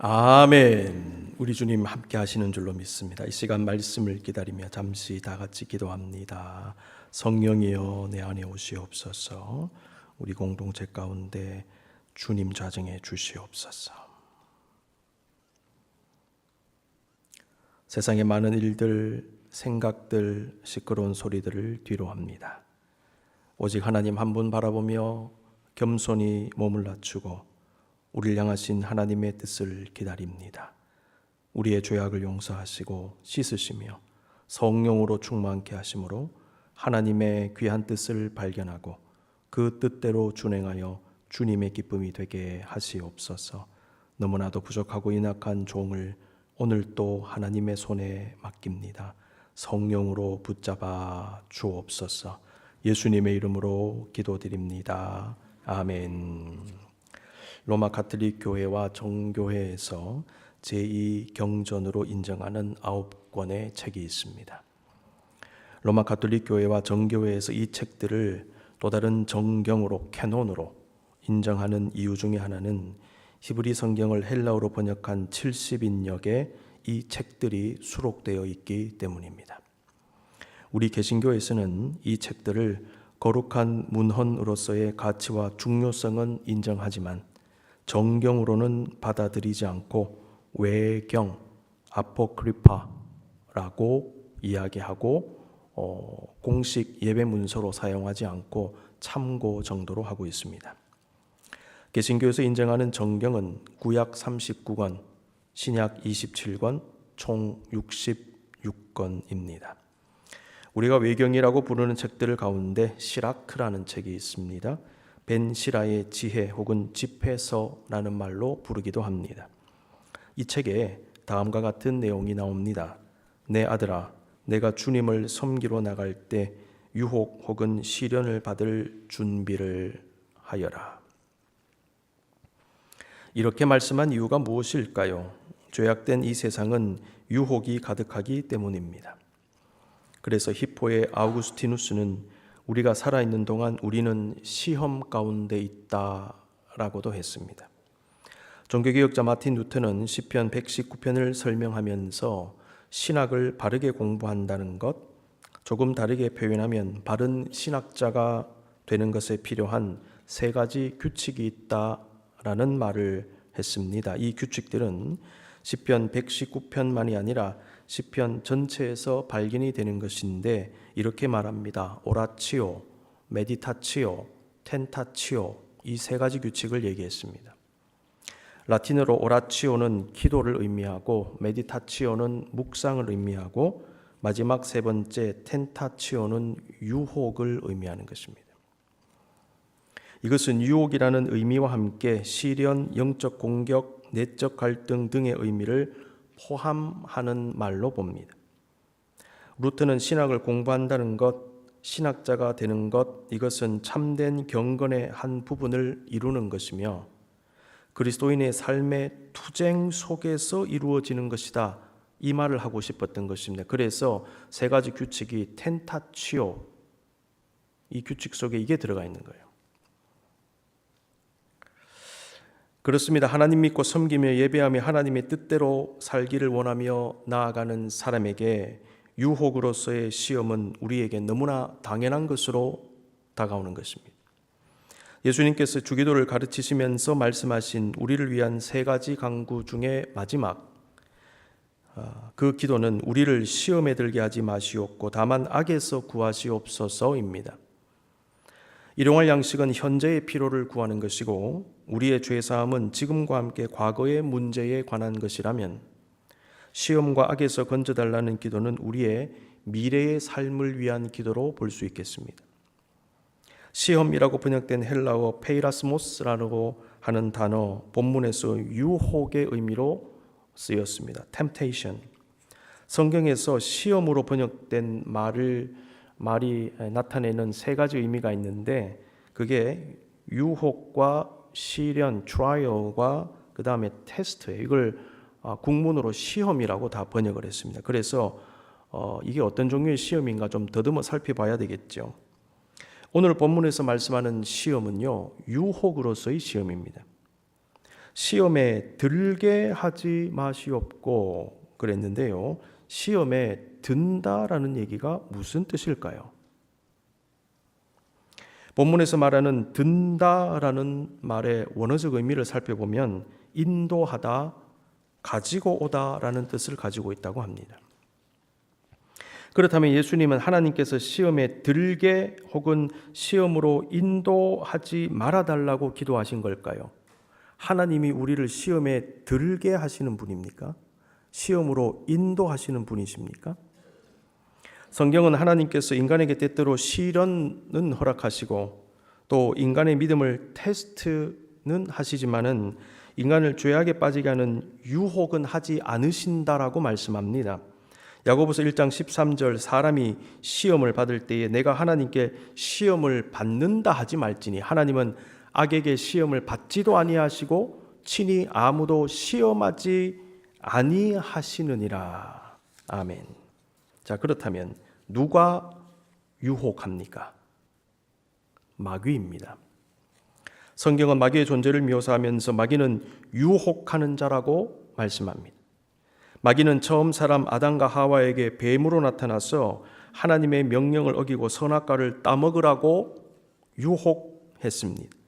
아멘. 우리 주님 함께 하시는 줄로 믿습니다. 이 시간 말씀을 기다리며 잠시 다 같이 기도합니다. 성령이여 내 안에 오시옵소서. 우리 공동체 가운데 주님 좌정해 주시옵소서. 세상의 많은 일들, 생각들, 시끄러운 소리들을 뒤로 합니다. 오직 하나님 한 분 바라보며 겸손히 몸을 낮추고 우리를 향하신 하나님의 뜻을 기다립니다. 우리의 죄악을 용서하시고 씻으시며 성령으로 충만케 하심으로 하나님의 귀한 뜻을 발견하고 그 뜻대로 준행하여 주님의 기쁨이 되게 하시옵소서. 너무나도 부족하고 연약한 종을 오늘 또 하나님의 손에 맡깁니다. 성령으로 붙잡아 주옵소서. 예수님의 이름으로 기도드립니다. 아멘. 로마 가톨릭 교회와 정교회에서 제2경전으로 인정하는 9권의 책이 있습니다. 로마 가톨릭 교회와 정교회에서 이 책들을 또 다른 정경으로, 캐논으로 인정하는 이유 중에 하나는 히브리 성경을 헬라어로 번역한 70인역에 이 책들이 수록되어 있기 때문입니다. 우리 개신교에서는 이 책들을 거룩한 문헌으로서의 가치와 중요성은 인정하지만 정경으로는 받아들이지 않고 외경, 아포크리파라고 이야기하고 공식 예배 문서로 사용하지 않고 참고 정도로 하고 있습니다. 개신교에서 인정하는 정경은 구약 39권, 신약 27권, 총 66권입니다. 우리가 외경이라고 부르는 책들 가운데 시라크라는 책이 있습니다. 벤 시라의 지혜 혹은 집회서라는 말로 부르기도 합니다. 이 책에 다음과 같은 내용이 나옵니다. 내 아들아, 내가 주님을 섬기러 나갈 때 유혹 혹은 시련을 받을 준비를 하여라. 이렇게 말씀한 이유가 무엇일까요? 죄악된 이 세상은 유혹이 가득하기 때문입니다. 그래서 히포의 아우구스티누스는 우리가 살아있는 동안 우리는 시험 가운데 있다라고도 했습니다. 종교개혁자 마틴 루터는 시편 119편을 설명하면서 신학을 바르게 공부한다는 것, 조금 다르게 표현하면 바른 신학자가 되는 것에 필요한 3가지 규칙이 있다라는 말을 했습니다. 이 규칙들은 시편 119편만이 아니라 시편 전체에서 발견이 되는 것인데 이렇게 말합니다. 오라치오, 메디타치오, 텐타치오, 이 3가지 규칙을 얘기했습니다. 라틴어로 오라치오는 기도를 의미하고 메디타치오는 묵상을 의미하고 마지막 3번째 텐타치오는 유혹을 의미하는 것입니다. 이것은 유혹이라는 의미와 함께 시련, 영적 공격, 내적 갈등 등의 의미를 포함하는 말로 봅니다. 루터는 신학을 공부한다는 것, 신학자가 되는 것, 이것은 참된 경건의 한 부분을 이루는 것이며 그리스도인의 삶의 투쟁 속에서 이루어지는 것이다. 이 말을 하고 싶었던 것입니다. 그래서 3가지 규칙이 텐타치오, 이 규칙 속에 이게 들어가 있는 거예요. 그렇습니다. 하나님 믿고 섬기며 예배하며 하나님의 뜻대로 살기를 원하며 나아가는 사람에게 유혹으로서의 시험은 우리에게 너무나 당연한 것으로 다가오는 것입니다. 예수님께서 주기도를 가르치시면서 말씀하신 우리를 위한 3가지 강구 중에 마지막, 그 기도는 우리를 시험에 들게 하지 마시옵고 다만 악에서 구하시옵소서입니다. 일용할 양식은 현재의 필요를 구하는 것이고 우리의 죄사함은 지금과 함께 과거의 문제에 관한 것이라면 시험과 악에서 건져달라는 기도는 우리의 미래의 삶을 위한 기도로 볼 수 있겠습니다. 시험이라고 번역된 헬라어 페이라스모스라고 하는 단어 본문에서 유혹의 의미로 쓰였습니다. temptation. 성경에서 시험으로 번역된 말이 나타내는 3가지 의미가 있는데 그게 유혹과 시련, 트라이얼과 그 다음에 테스트예요. 이걸 국문으로 시험이라고 다 번역을 했습니다. 그래서 이게 어떤 종류의 시험인가 좀 더듬어 살펴봐야 되겠죠. 오늘 본문에서 말씀하는 시험은요, 유혹으로서의 시험입니다. 시험에 들게 하지 마시옵고 그랬는데요. 시험에 든다라는 얘기가 무슨 뜻일까요? 본문에서 말하는 든다라는 말의 원어적 의미를 살펴보면 인도하다, 가지고 오다라는 뜻을 가지고 있다고 합니다. 그렇다면 예수님은 하나님께서 시험에 들게 혹은 시험으로 인도하지 말아달라고 기도하신 걸까요? 하나님이 우리를 시험에 들게 하시는 분입니까? 시험으로 인도하시는 분이십니까? 성경은 하나님께서 인간에게 때때로 시련은 허락하시고 또 인간의 믿음을 테스트는 하시지만은 인간을 죄악에 빠지게 하는 유혹은 하지 않으신다라고 말씀합니다. 야고보서 1장 13절 사람이 시험을 받을 때에 내가 하나님께 시험을 받는다 하지 말지니 하나님은 악에게 시험을 받지도 아니하시고 친히 아무도 시험하지 아니하시느니라. 아멘. 자, 그렇다면 누가 유혹합니까? 마귀입니다. 성경은 마귀의 존재를 묘사하면서 마귀는 유혹하는 자라고 말씀합니다. 마귀는 처음 사람 아담과 하와에게 뱀으로 나타나서 하나님의 명령을 어기고 선악과를 따먹으라고 유혹했습니다.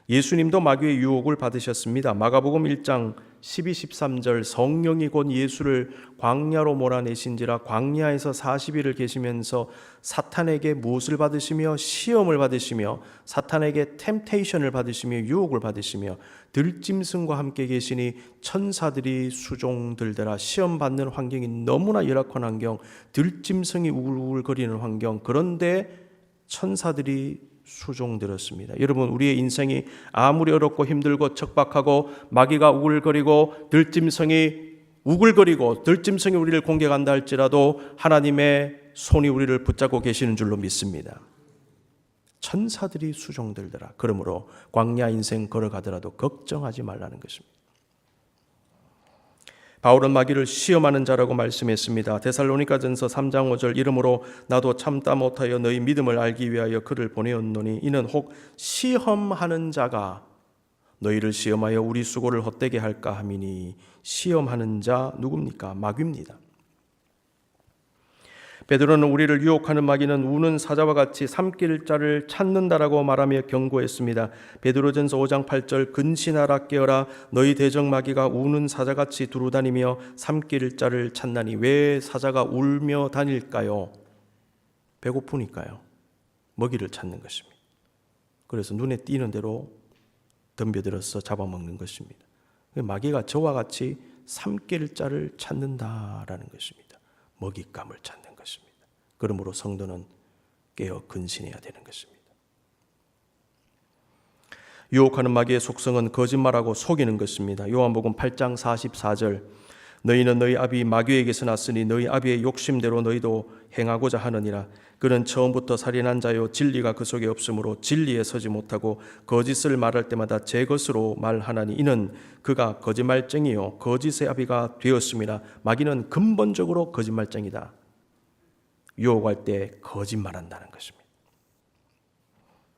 예수님도 마귀의 유혹을 받으셨습니다. 마가복음 1장 12, 13절 성령이 곧 예수를 광야로 몰아내신지라 광야에서 40일을 계시면서 사탄에게 무엇을 받으시며 시험을 받으시며 사탄에게 템테이션을 받으시며 유혹을 받으시며 들짐승과 함께 계시니 천사들이 수종들더라. 시험 받는 환경이 너무나 열악한 환경, 들짐승이 우글우글거리는 환경, 그런데 천사들이 수종들었습니다. 여러분, 우리의 인생이 아무리 어렵고 힘들고 척박하고 마귀가 우글거리고 들짐승이 우글거리고 들짐승이 우리를 공격한다 할지라도 하나님의 손이 우리를 붙잡고 계시는 줄로 믿습니다. 천사들이 수종들더라. 그러므로 광야 인생 걸어가더라도 걱정하지 말라는 것입니다. 바울은 마귀를 시험하는 자라고 말씀했습니다. 데살로니가전서 3장 5절 이러므로 나도 참다 못하여 너희 믿음을 알기 위하여 그를 보내었노니 이는 혹 시험하는 자가 너희를 시험하여 우리 수고를 헛되게 할까 함이니 시험하는 자 누굽니까? 마귀입니다. 베드로는 우리를 유혹하는 마귀는 우는 사자와 같이 삼킬 자를 찾는다라고 말하며 경고했습니다. 베드로전서 5장 8절 근신하라 깨어라 너희 대적 마귀가 우는 사자같이 두루다니며 삼킬 자를 찾나니 왜 사자가 울며 다닐까요? 배고프니까요. 먹이를 찾는 것입니다. 그래서 눈에 띄는 대로 덤벼들어서 잡아먹는 것입니다. 마귀가 저와 같이 삼킬 자를 찾는다라는 것입니다. 먹잇감을 찾는 것입니다. 그러므로 성도는 깨어 근신해야 되는 것입니다. 유혹하는 마귀의 속성은 거짓말하고 속이는 것입니다. 요한복음 8장 44절 너희는 너희 아비 마귀에게서 났으니 너희 아비의 욕심대로 너희도 행하고자 하느니라. 그는 처음부터 살인한 자요 진리가 그 속에 없으므로 진리에 서지 못하고 거짓을 말할 때마다 제 것으로 말하나니 이는 그가 거짓말쟁이요 거짓의 아비가 되었습니다. 마귀는 근본적으로 거짓말쟁이다. 유혹할 때 거짓말한다는 것입니다.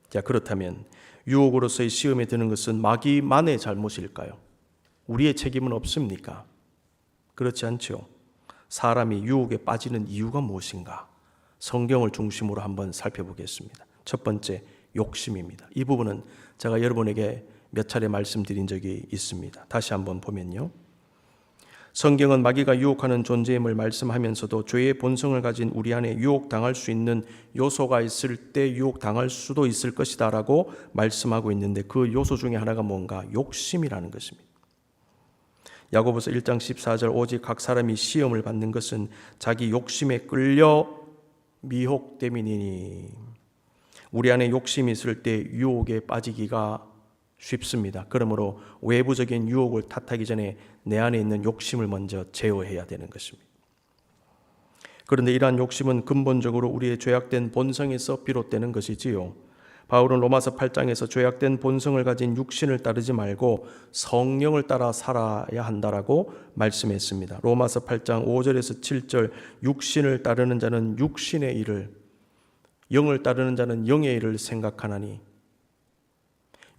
자, 그렇다면 유혹으로서의 시험에 드는 것은 마귀만의 잘못일까요? 우리의 책임은 없습니까? 그렇지 않죠. 사람이 유혹에 빠지는 이유가 무엇인가? 성경을 중심으로 한번 살펴보겠습니다. 첫 번째, 욕심입니다. 이 부분은 제가 여러분에게 몇 차례 말씀드린 적이 있습니다. 다시 한번 보면요. 성경은 마귀가 유혹하는 존재임을 말씀하면서도 죄의 본성을 가진 우리 안에 유혹당할 수 있는 요소가 있을 때 유혹당할 수도 있을 것이다 라고 말씀하고 있는데 그 요소 중에 하나가 뭔가? 욕심이라는 것입니다. 야고보서 1장 14절 오직 각 사람이 시험을 받는 것은 자기 욕심에 끌려 미혹됨이니 우리 안에 욕심이 있을 때 유혹에 빠지기가 쉽습니다. 그러므로 외부적인 유혹을 탓하기 전에 내 안에 있는 욕심을 먼저 제어해야 되는 것입니다. 그런데 이러한 욕심은 근본적으로 우리의 죄악된 본성에서 비롯되는 것이지요. 바울은 로마서 8장에서 죄악된 본성을 가진 육신을 따르지 말고 성령을 따라 살아야 한다라고 말씀했습니다. 로마서 8장 5절에서 7절 육신을 따르는 자는 육신의 일을 영을 따르는 자는 영의 일을 생각하나니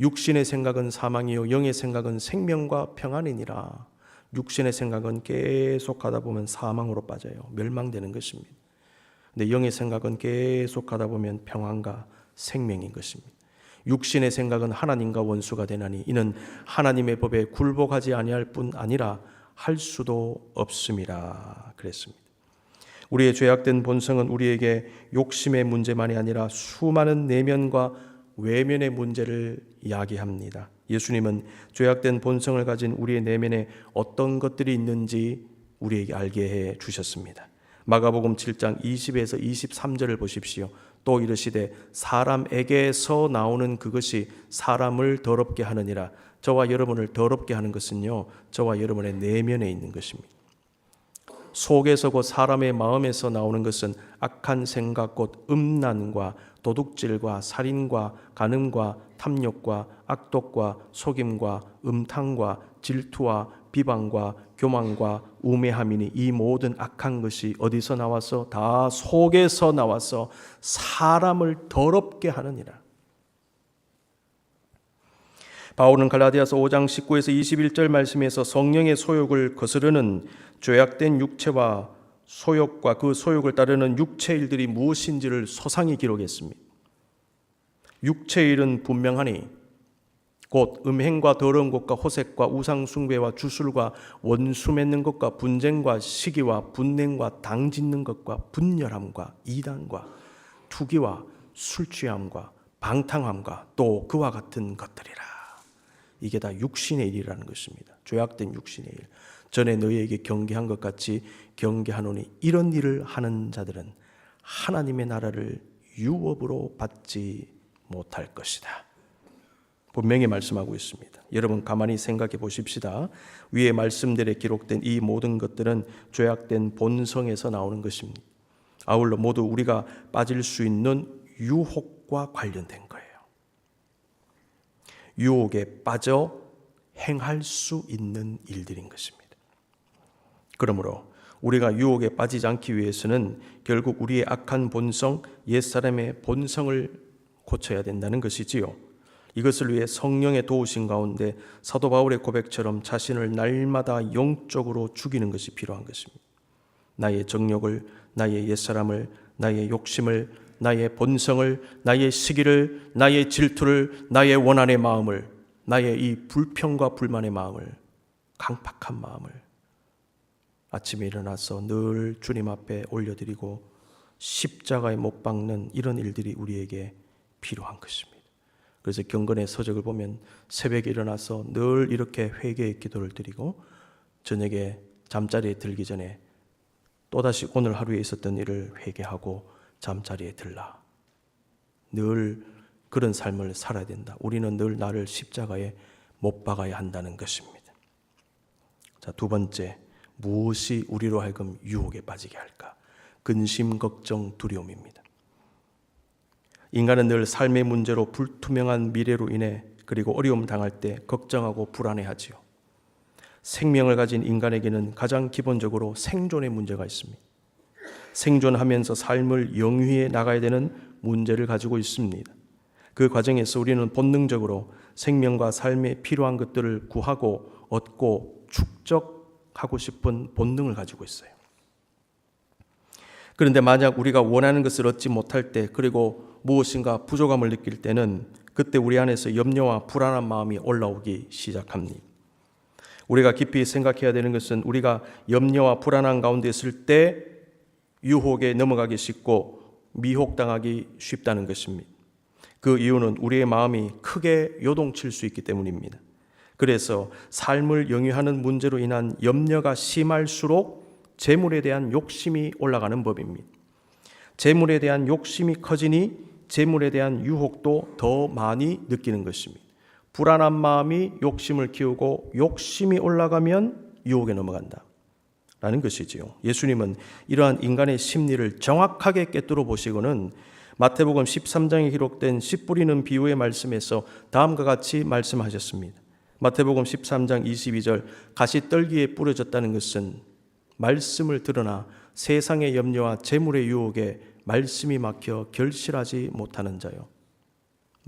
육신의 생각은 사망이요 영의 생각은 생명과 평안이니라. 육신의 생각은 계속 가다 보면 사망으로 빠져요. 멸망되는 것입니다. 근데 영의 생각은 계속 가다 보면 평안과 생명인 것입니다. 육신의 생각은 하나님과 원수가 되나니 이는 하나님의 법에 굴복하지 아니할 뿐 아니라 할 수도 없음이라 그랬습니다. 우리의 죄악된 본성은 우리에게 욕심의 문제만이 아니라 수많은 내면과 외면의 문제를 야기합니다. 예수님은 죄악된 본성을 가진 우리의 내면에 어떤 것들이 있는지 우리에게 알게 해 주셨습니다. 마가복음 7장 20에서 23절을 보십시오. 또 이르시되 사람에게서 나오는 그것이 사람을 더럽게 하느니라. 저와 여러분을 더럽게 하는 것은요, 저와 여러분의 내면에 있는 것입니다. 속에서 곧 사람의 마음에서 나오는 것은 악한 생각 곧 음란과 도둑질과 살인과 간음과 탐욕과 악독과 속임과 음탕과 질투와 비방과 교만과 우매함이니 이 모든 악한 것이 어디서 나와서 다 속에서 나와서 사람을 더럽게 하느니라. 바울은 갈라디아서 5장 19에서 21절 말씀에서 성령의 소욕을 거스르는 죄악된 육체와 소욕과 그 소욕을 따르는 육체의 일들이 무엇인지를 소상히 기록했습니다. 육체의 일은 분명하니 곧 음행과 더러운 것과 호색과 우상 숭배와 주술과 원수 맺는 것과 분쟁과 시기와 분냉과 당짓는 것과 분열함과 이단과 투기와 술취함과 방탕함과 또 그와 같은 것들이라. 이게 다 육신의 일이라는 것입니다. 죄악된 육신의 일. 전에 너희에게 경계한 것 같이 경계하노니 이런 일을 하는 자들은 하나님의 나라를 유업으로 받지 못할 것이다. 분명히 말씀하고 있습니다. 여러분 가만히 생각해 보십시다. 위의 말씀들에 기록된 이 모든 것들은 죄악된 본성에서 나오는 것입니다. 아울러 모두 우리가 빠질 수 있는 유혹과 관련된 거예요. 유혹에 빠져 행할 수 있는 일들인 것입니다. 그러므로 우리가 유혹에 빠지지 않기 위해서는 결국 우리의 악한 본성, 옛사람의 본성을 고쳐야 된다는 것이지요. 이것을 위해 성령의 도우심 가운데 사도 바울의 고백처럼 자신을 날마다 영적으로 죽이는 것이 필요한 것입니다. 나의 정욕을, 나의 옛사람을, 나의 욕심을, 나의 본성을, 나의 시기를, 나의 질투를, 나의 원한의 마음을, 나의 이 불평과 불만의 마음을, 강팍한 마음을 아침에 일어나서 늘 주님 앞에 올려드리고 십자가에 못 박는 이런 일들이 우리에게 필요한 것입니다. 그래서 경건의 서적을 보면 새벽에 일어나서 늘 이렇게 회개의 기도를 드리고 저녁에 잠자리에 들기 전에 또다시 오늘 하루에 있었던 일을 회개하고 잠자리에 들라. 늘 그런 삶을 살아야 된다. 우리는 늘 나를 십자가에 못 박아야 한다는 것입니다. 자, 두 번째, 무엇이 우리로 하여금 유혹에 빠지게 할까? 근심, 걱정, 두려움입니다. 인간은 늘 삶의 문제로 불투명한 미래로 인해 그리고 어려움 당할 때 걱정하고 불안해하지요. 생명을 가진 인간에게는 가장 기본적으로 생존의 문제가 있습니다. 생존하면서 삶을 영위해 나가야 되는 문제를 가지고 있습니다. 그 과정에서 우리는 본능적으로 생명과 삶에 필요한 것들을 구하고 얻고 축적하고 싶은 본능을 가지고 있어요. 그런데 만약 우리가 원하는 것을 얻지 못할 때 그리고 무엇인가 부족함을 느낄 때는 그때 우리 안에서 염려와 불안한 마음이 올라오기 시작합니다. 우리가 깊이 생각해야 되는 것은 우리가 염려와 불안한 가운데 있을 때 유혹에 넘어가기 쉽고 미혹당하기 쉽다는 것입니다. 그 이유는 우리의 마음이 크게 요동칠 수 있기 때문입니다. 그래서 삶을 영위하는 문제로 인한 염려가 심할수록 재물에 대한 욕심이 올라가는 법입니다. 재물에 대한 욕심이 커지니 재물에 대한 유혹도 더 많이 느끼는 것입니다. 불안한 마음이 욕심을 키우고 욕심이 올라가면 유혹에 넘어간다 라는 것이지요. 예수님은 이러한 인간의 심리를 정확하게 꿰뚫어 보시고는 마태복음 13장에 기록된 씨 뿌리는 비유의 말씀에서 다음과 같이 말씀하셨습니다. 마태복음 13장 22절 가시떨기에 뿌려졌다는 것은 말씀을 들으나 세상의 염려와 재물의 유혹에 말씀이 막혀 결실하지 못하는 자요.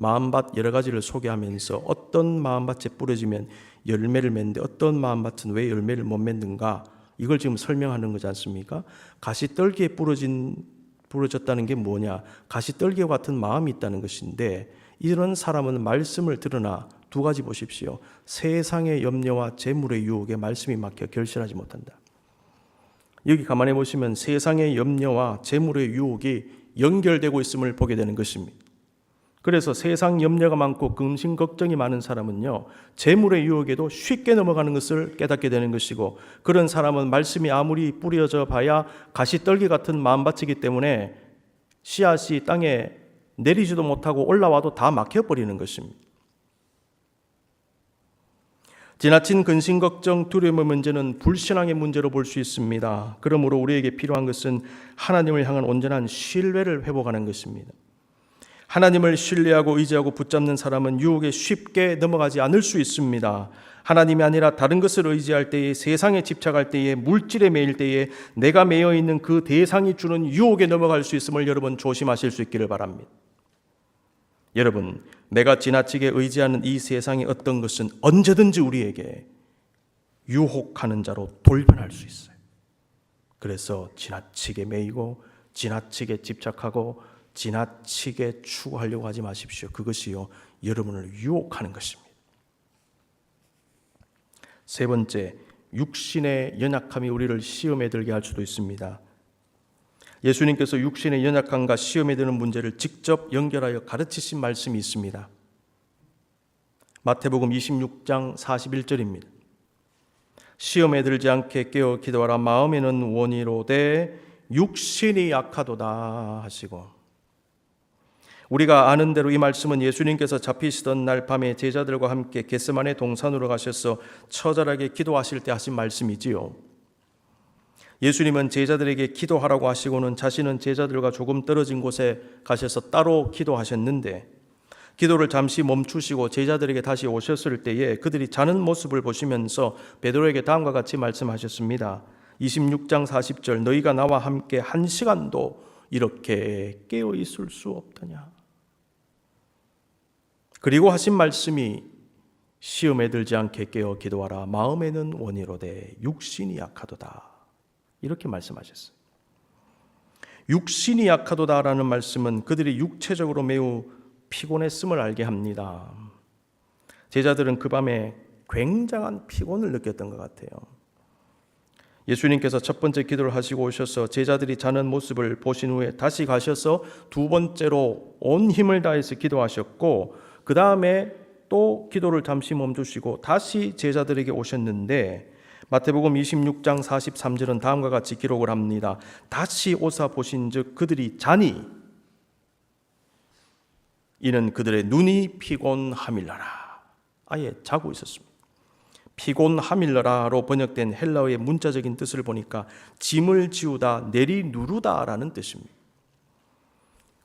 마음밭 여러 가지를 소개하면서 어떤 마음밭에 뿌려지면 열매를 맺는데 어떤 마음밭은 왜 열매를 못 맺는가, 이걸 지금 설명하는 거지 않습니까? 가시떨기에 부러졌다는 게 뭐냐? 가시떨기와 같은 마음이 있다는 것인데, 이런 사람은 말씀을 들으나 두 가지 보십시오. 세상의 염려와 재물의 유혹에 말씀이 막혀 결실하지 못한다. 여기 가만히 보시면 세상의 염려와 재물의 유혹이 연결되고 있음을 보게 되는 것입니다. 그래서 세상 염려가 많고 근심 걱정이 많은 사람은요, 재물의 유혹에도 쉽게 넘어가는 것을 깨닫게 되는 것이고, 그런 사람은 말씀이 아무리 뿌려져 봐야 가시떨기 같은 마음밭이기 때문에 씨앗이 땅에 내리지도 못하고 올라와도 다 막혀버리는 것입니다. 지나친 근심 걱정 두려움의 문제는 불신앙의 문제로 볼 수 있습니다. 그러므로 우리에게 필요한 것은 하나님을 향한 온전한 신뢰를 회복하는 것입니다. 하나님을 신뢰하고 의지하고 붙잡는 사람은 유혹에 쉽게 넘어가지 않을 수 있습니다. 하나님이 아니라 다른 것을 의지할 때에, 세상에 집착할 때에, 물질에 매일 때에 내가 매여 있는 그 대상이 주는 유혹에 넘어갈 수 있음을 여러분 조심하실 수 있기를 바랍니다. 여러분, 내가 지나치게 의지하는 이 세상의 어떤 것은 언제든지 우리에게 유혹하는 자로 돌변할 수 있어요. 그래서 지나치게 매이고 지나치게 집착하고 지나치게 추구하려고 하지 마십시오. 그것이요, 여러분을 유혹하는 것입니다. 세 번째, 육신의 연약함이 우리를 시험에 들게 할 수도 있습니다. 예수님께서 육신의 연약함과 시험에 드는 문제를 직접 연결하여 가르치신 말씀이 있습니다. 마태복음 26장 41절입니다. 시험에 들지 않게 깨어 기도하라. 마음에는 원이로되 육신이 약하도다 하시고, 우리가 아는 대로 이 말씀은 예수님께서 잡히시던 날 밤에 제자들과 함께 겟세마네 동산으로 가셔서 처절하게 기도하실 때 하신 말씀이지요. 예수님은 제자들에게 기도하라고 하시고는 자신은 제자들과 조금 떨어진 곳에 가셔서 따로 기도하셨는데, 기도를 잠시 멈추시고 제자들에게 다시 오셨을 때에 그들이 자는 모습을 보시면서 베드로에게 다음과 같이 말씀하셨습니다. 26장 40절, 너희가 나와 함께 한 시간도 이렇게 깨어 있을 수 없더냐. 그리고 하신 말씀이 시험에 들지 않게 깨어 기도하라. 마음에는 원이로되 육신이 약하도다. 이렇게 말씀하셨어요. 육신이 약하도다라는 말씀은 그들이 육체적으로 매우 피곤했음을 알게 합니다. 제자들은 그 밤에 굉장한 피곤을 느꼈던 것 같아요. 예수님께서 첫 번째 기도를 하시고 오셔서 제자들이 자는 모습을 보신 후에 다시 가셔서 두 번째로 온 힘을 다해서 기도하셨고, 그 다음에 또 기도를 잠시 멈추시고 다시 제자들에게 오셨는데, 마태복음 26장 43절은 다음과 같이 기록을 합니다. 다시 오사 보신즉 그들이 자니 이는 그들의 눈이 피곤함일러라. 아예 자고 있었습니다. 피곤함일러라로 번역된 헬라어의 문자적인 뜻을 보니까 짐을 지우다, 내리누르다라는 뜻입니다.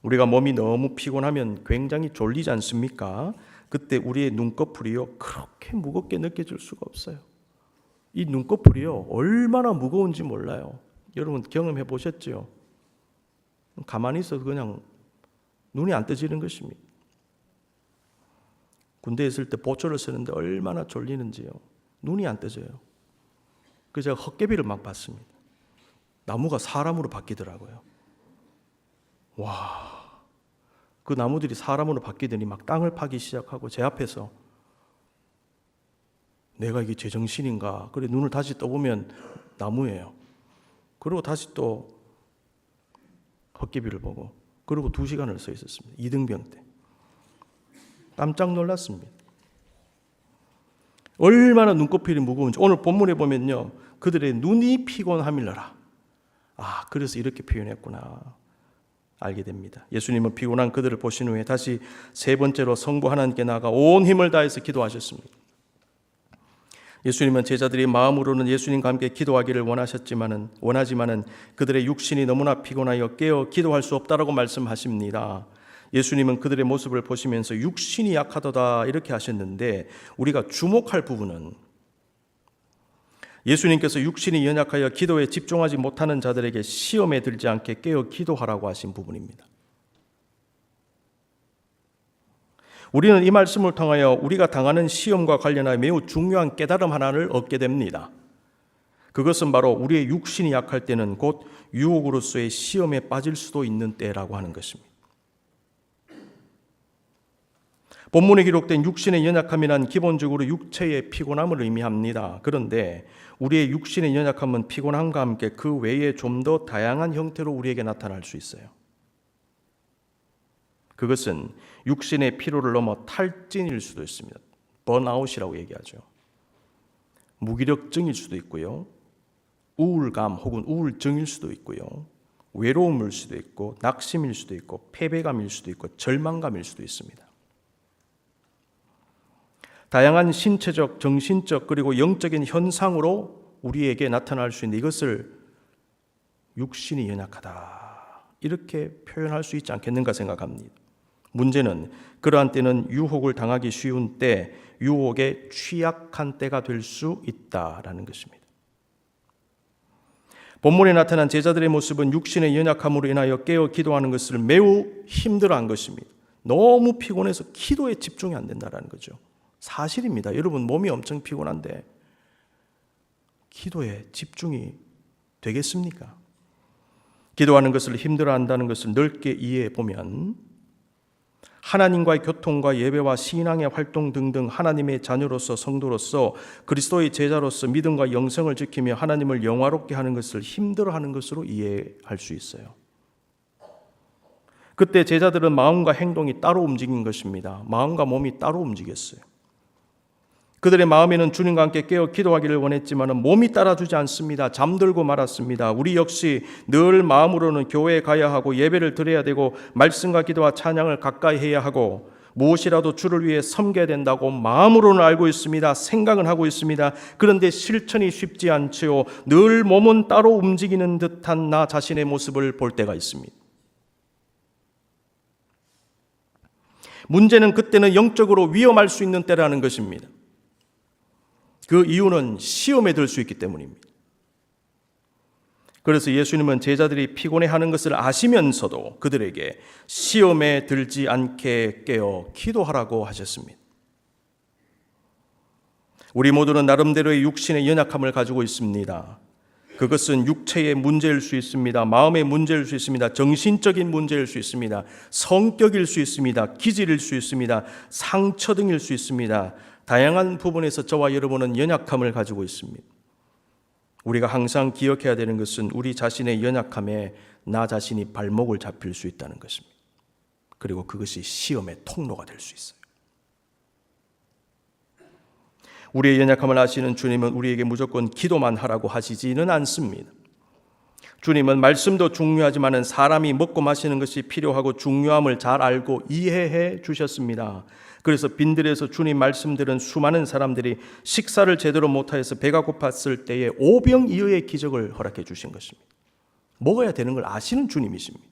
우리가 몸이 너무 피곤하면 굉장히 졸리지 않습니까? 그때 우리의 눈꺼풀이요, 그렇게 무겁게 느껴질 수가 없어요. 이 눈꺼풀이요, 얼마나 무거운지 몰라요. 여러분 경험해 보셨죠? 가만히 있어도 그냥 눈이 안 떠지는 것입니다. 군대에 있을 때 보초를 쓰는데 얼마나 졸리는지요. 눈이 안 떠져요. 그래서 제가 헛개비를 막 봤습니다. 나무가 사람으로 바뀌더라고요. 와, 그 나무들이 사람으로 바뀌더니 막 땅을 파기 시작하고 제 앞에서 내가 이게 제정신인가? 그래 눈을 다시 떠보면 나무예요. 그리고 다시 또 헛개비를 보고, 그리고 2시간을 서 있었습니다. 이등병 때. 깜짝 놀랐습니다. 얼마나 눈꺼풀이 무거운지. 오늘 본문에 보면요, 그들의 눈이 피곤함일러라. 아, 그래서 이렇게 표현했구나 알게 됩니다. 예수님은 피곤한 그들을 보신 후에 다시 세 번째로 성부 하나님께 나아가 온 힘을 다해서 기도하셨습니다. 예수님은 제자들이 마음으로는 예수님과 함께 기도하기를 원하지만은 그들의 육신이 너무나 피곤하여 깨어 기도할 수 없다라고 말씀하십니다. 예수님은 그들의 모습을 보시면서 육신이 약하도다 이렇게 하셨는데, 우리가 주목할 부분은 예수님께서 육신이 연약하여 기도에 집중하지 못하는 자들에게 시험에 들지 않게 깨어 기도하라고 하신 부분입니다. 우리는 이 말씀을 통하여 우리가 당하는 시험과 관련하여 매우 중요한 깨달음 하나를 얻게 됩니다. 그것은 바로 우리의 육신이 약할 때는 곧 유혹으로서의 시험에 빠질 수도 있는 때라고 하는 것입니다. 본문에 기록된 육신의 연약함이란 기본적으로 육체의 피곤함을 의미합니다. 그런데 우리의 육신의 연약함은 피곤함과 함께 그 외에 좀 더 다양한 형태로 우리에게 나타날 수 있어요. 그것은 육신의 피로를 넘어 탈진일 수도 있습니다. 번아웃이라고 얘기하죠. 무기력증일 수도 있고요. 우울감 혹은 우울증일 수도 있고요. 외로움일 수도 있고 낙심일 수도 있고 패배감일 수도 있고 절망감일 수도 있습니다. 다양한 신체적, 정신적 그리고 영적인 현상으로 우리에게 나타날 수 있는 이것을 육신이 연약하다 이렇게 표현할 수 있지 않겠는가 생각합니다. 문제는 그러한 때는 유혹을 당하기 쉬운 때, 유혹에 취약한 때가 될 수 있다라는 것입니다. 본문에 나타난 제자들의 모습은 육신의 연약함으로 인하여 깨어 기도하는 것을 매우 힘들어한 것입니다. 너무 피곤해서 기도에 집중이 안 된다는 거죠. 사실입니다. 여러분 몸이 엄청 피곤한데 기도에 집중이 되겠습니까? 기도하는 것을 힘들어한다는 것을 넓게 이해해 보면 하나님과의 교통과 예배와 신앙의 활동 등등 하나님의 자녀로서 성도로서 그리스도의 제자로서 믿음과 영성을 지키며 하나님을 영화롭게 하는 것을 힘들어하는 것으로 이해할 수 있어요. 그때 제자들은 마음과 행동이 따로 움직인 것입니다. 마음과 몸이 따로 움직였어요. 그들의 마음에는 주님과 함께 깨어 기도하기를 원했지만 몸이 따라주지 않습니다. 잠들고 말았습니다. 우리 역시 늘 마음으로는 교회에 가야 하고 예배를 드려야 되고 말씀과 기도와 찬양을 가까이 해야 하고 무엇이라도 주를 위해 섬겨야 된다고 마음으로는 알고 있습니다. 생각은 하고 있습니다. 그런데 실천이 쉽지 않지요. 늘 몸은 따로 움직이는 듯한 나 자신의 모습을 볼 때가 있습니다. 문제는 그때는 영적으로 위험할 수 있는 때라는 것입니다. 그 이유는 시험에 들 수 있기 때문입니다. 그래서 예수님은 제자들이 피곤해하는 것을 아시면서도 그들에게 시험에 들지 않게 깨어 기도하라고 하셨습니다. 우리 모두는 나름대로의 육신의 연약함을 가지고 있습니다. 그것은 육체의 문제일 수 있습니다. 마음의 문제일 수 있습니다. 정신적인 문제일 수 있습니다. 성격일 수 있습니다. 기질일 수 있습니다. 상처 등일 수 있습니다. 다양한 부분에서 저와 여러분은 연약함을 가지고 있습니다. 우리가 항상 기억해야 되는 것은 우리 자신의 연약함에 나 자신이 발목을 잡힐 수 있다는 것입니다. 그리고 그것이 시험의 통로가 될 수 있어요. 우리의 연약함을 아시는 주님은 우리에게 무조건 기도만 하라고 하시지는 않습니다. 주님은 말씀도 중요하지만 사람이 먹고 마시는 것이 필요하고 중요함을 잘 알고 이해해 주셨습니다. 그래서 빈들에서 주님 말씀들은 수많은 사람들이 식사를 제대로 못하여서 배가 고팠을 때에 오병이어의 기적을 허락해 주신 것입니다. 먹어야 되는 걸 아시는 주님이십니다.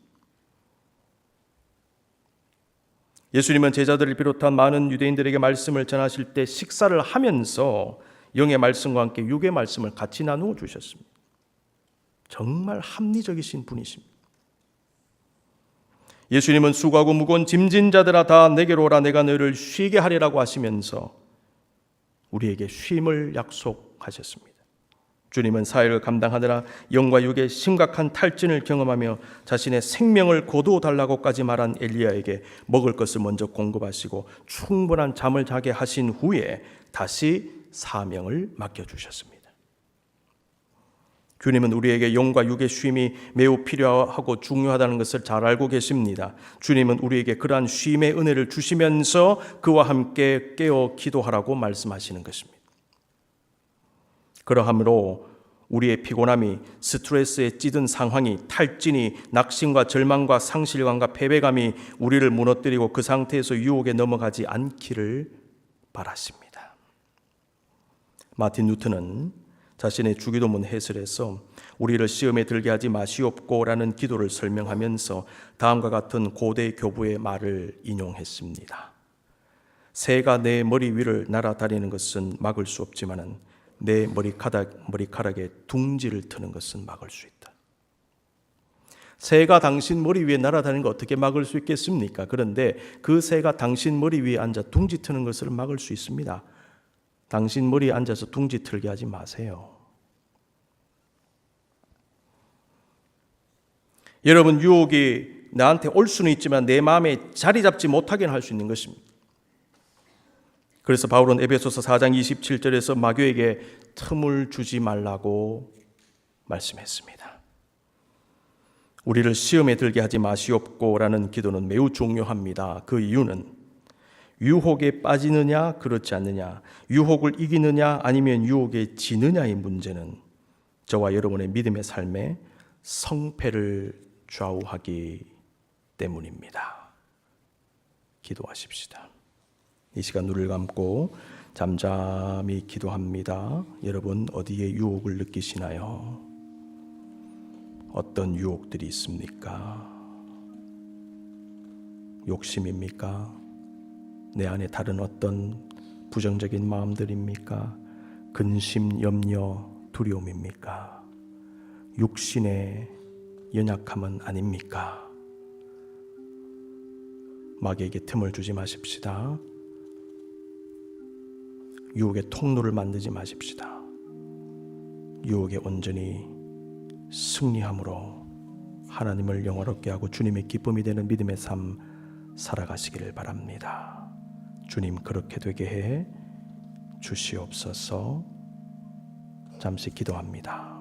예수님은 제자들을 비롯한 많은 유대인들에게 말씀을 전하실 때 식사를 하면서 영의 말씀과 함께 육의 말씀을 같이 나누어 주셨습니다. 정말 합리적이신 분이십니다. 예수님은 수고하고 무거운 짐진 자들아 다 내게로 오라 내가 너희를 쉬게 하리라고 하시면서 우리에게 쉼을 약속하셨습니다. 주님은 사역을 감당하느라 영과 육의 심각한 탈진을 경험하며 자신의 생명을 거두어 달라고까지 말한 엘리야에게 먹을 것을 먼저 공급하시고 충분한 잠을 자게 하신 후에 다시 사명을 맡겨주셨습니다. 주님은 우리에게 영과 육의 쉼이 매우 필요하고 중요하다는 것을 잘 알고 계십니다. 주님은 우리에게 그러한 쉼의 은혜를 주시면서 그와 함께 깨어 기도하라고 말씀하시는 것입니다. 그러하므로 우리의 피곤함이, 스트레스에 찌든 상황이, 탈진이, 낙심과 절망과 상실감과 패배감이 우리를 무너뜨리고 그 상태에서 유혹에 넘어가지 않기를 바라십니다. 마틴 루터는 자신의 주기도문 해설에서 우리를 시험에 들게 하지 마시옵고라는 기도를 설명하면서 다음과 같은 고대 교부의 말을 인용했습니다. 새가 내 머리 위를 날아다니는 것은 막을 수 없지만 내 머리카락에 둥지를 트는 것은 막을 수 있다. 새가 당신 머리 위에 날아다니는 거 어떻게 막을 수 있겠습니까? 그런데 그 새가 당신 머리 위에 앉아 둥지 트는 것을 막을 수 있습니다. 당신 머리에 앉아서 둥지 틀게 하지 마세요. 여러분, 유혹이 나한테 올 수는 있지만 내 마음에 자리 잡지 못하게 할 수 있는 것입니다. 그래서 바울은 에베소서 4장 27절에서 마귀에게 틈을 주지 말라고 말씀했습니다. 우리를 시험에 들게 하지 마시옵고라는 기도는 매우 중요합니다. 그 이유는 유혹에 빠지느냐 그렇지 않느냐, 유혹을 이기느냐 아니면 유혹에 지느냐의 문제는 저와 여러분의 믿음의 삶에 성패를 좌우하기 때문입니다. 기도하십시다. 이 시간 눈을 감고 잠잠히 기도합니다. 여러분, 어디에 유혹을 느끼시나요? 어떤 유혹들이 있습니까? 욕심입니까? 내 안에 다른 어떤 부정적인 마음들입니까? 근심, 염려, 두려움입니까? 육신의 연약함은 아닙니까? 마귀에게 틈을 주지 마십시다. 유혹의 통로를 만들지 마십시다. 유혹에 온전히 승리함으로 하나님을 영화롭게 하고 주님의 기쁨이 되는 믿음의 삶 살아가시기를 바랍니다. 주님, 그렇게 되게 해 주시옵소서. 잠시 기도합니다.